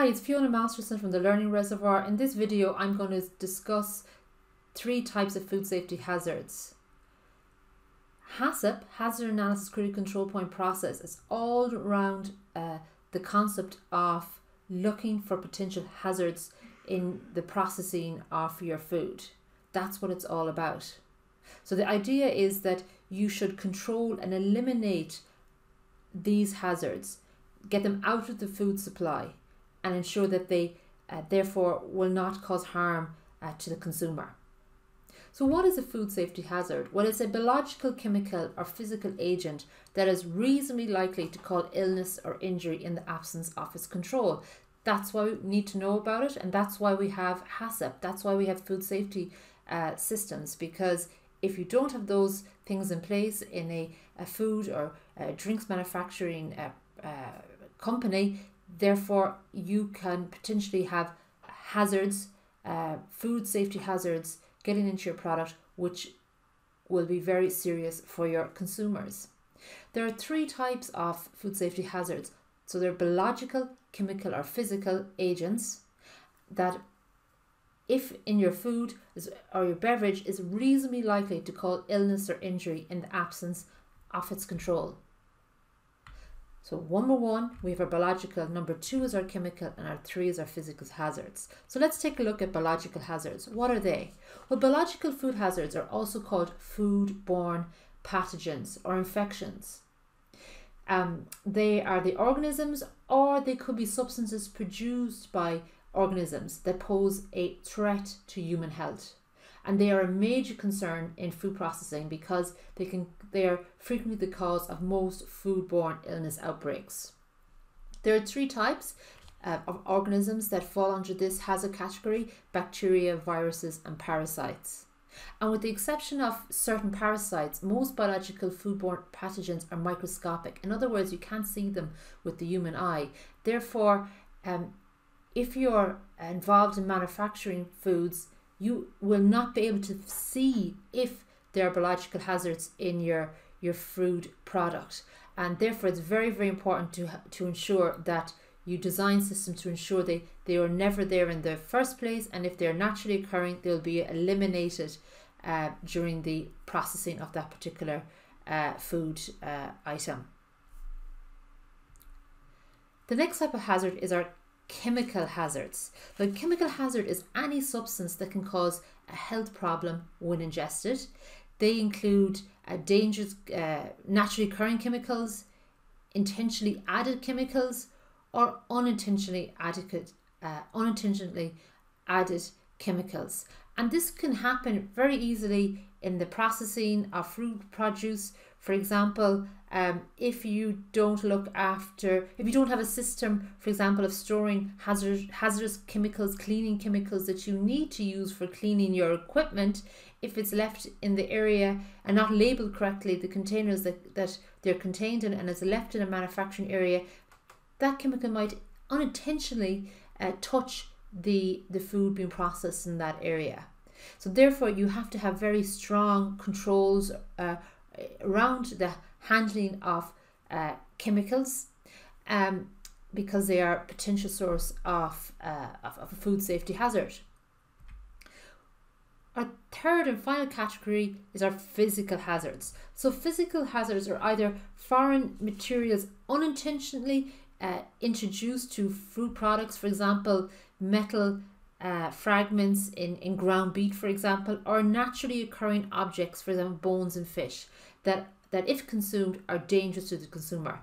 it's Fiona Masterson from the Learning Reservoir. In this video, I'm going to discuss 3 types of food safety hazards. HACCP, Hazard Analysis Critical Control Point process, is all around the concept of looking for potential hazards in the processing of your food. That's what it's all about. So the idea is that you should control and eliminate these hazards, get them out of the food supply, and ensure that they therefore will not cause harm to the consumer. So what is a food safety hazard? Well, it's a biological, chemical or physical agent that is reasonably likely to cause illness or injury in the absence of its control. That's why we need to know about it, and that's why we have HACCP. That's why we have food safety systems, because if you don't have those things in place in a food or drinks manufacturing company, therefore you can potentially have hazards, food safety hazards getting into your product, which will be very serious for your consumers. There are 3 types of food safety hazards. So they're biological, chemical or physical agents that, if in your food or your beverage, is reasonably likely to cause illness or injury in the absence of its control. So number 1, we have our biological, number 2 is our chemical, and our 3 is our physical hazards. So let's take a look at biological hazards. What are they? Well, biological food hazards are also called food-borne pathogens or infections. They are the organisms, or they could be substances produced by organisms that pose a threat to human health. And they are a major concern in food processing because they are frequently the cause of most foodborne illness outbreaks. There are 3 types of organisms that fall under this hazard category: bacteria, viruses and parasites. And with the exception of certain parasites, most biological foodborne pathogens are microscopic. In other words, you can't see them with the human eye. Therefore, if you're involved in manufacturing foods, you will not be able to see if there are biological hazards in your food product. And therefore, it's very, very important to ensure that you design systems to ensure they are never there in the first place, and if they're naturally occurring, they'll be eliminated during the processing of that particular food item. The next type of hazard is our chemical hazards. The chemical hazard is any substance that can cause a health problem when ingested. They include dangerous naturally occurring chemicals, intentionally added chemicals, or unintentionally added chemicals. And this can happen very easily in the processing of fruit produce. For example, if you don't have a system, for example, of storing hazardous chemicals, cleaning chemicals that you need to use for cleaning your equipment, if it's left in the area and not labeled correctly, the containers that they're contained in, and it's left in a manufacturing area, that chemical might unintentionally touch the food being processed in that area. So therefore, you have to have very strong controls around the handling of chemicals, because they are a potential source of a food safety hazard. Our third and final category is our physical hazards. So physical hazards are either foreign materials unintentionally introduced to food products, for example, metal fragments in ground beef, for example, or naturally occurring objects, for example, bones in fish, that if consumed are dangerous to the consumer.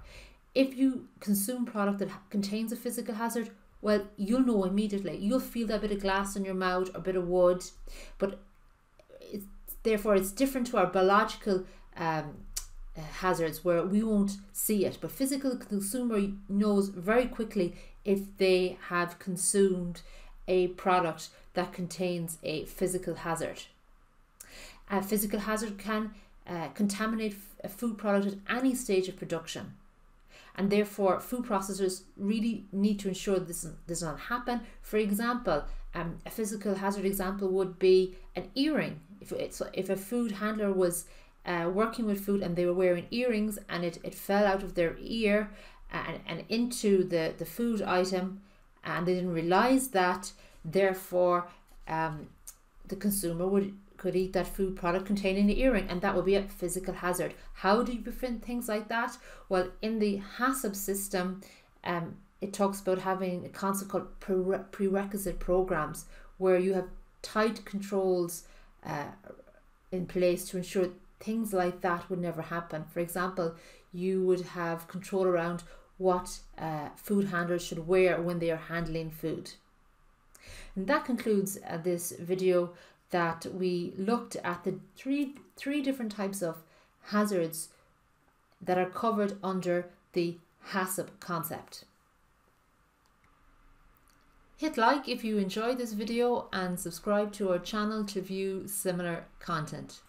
If you consume product that contains a physical hazard, well, you'll know immediately. You'll feel that bit of glass in your mouth or a bit of wood, but therefore it's different to our biological hazards where we won't see it. But physical consumer knows very quickly if they have consumed a product that contains a physical hazard. A physical hazard can contaminate a food product at any stage of production, and therefore food processors really need to ensure this does not happen. For example, a physical hazard example would be an earring. If a food handler was working with food and they were wearing earrings and it fell out of their ear and into the food item, and they didn't realize that, therefore the consumer could eat that food product containing the earring, and that would be a physical hazard. How do you prevent things like that? Well, in the HACCP system, it talks about having a concept called prerequisite programs, where you have tight controls in place to ensure things like that would never happen. For example, you would have control around what food handlers should wear when they are handling food. And that concludes this video, that we looked at the three different types of hazards that are covered under the HACCP concept. Hit like if you enjoyed this video and subscribe to our channel to view similar content.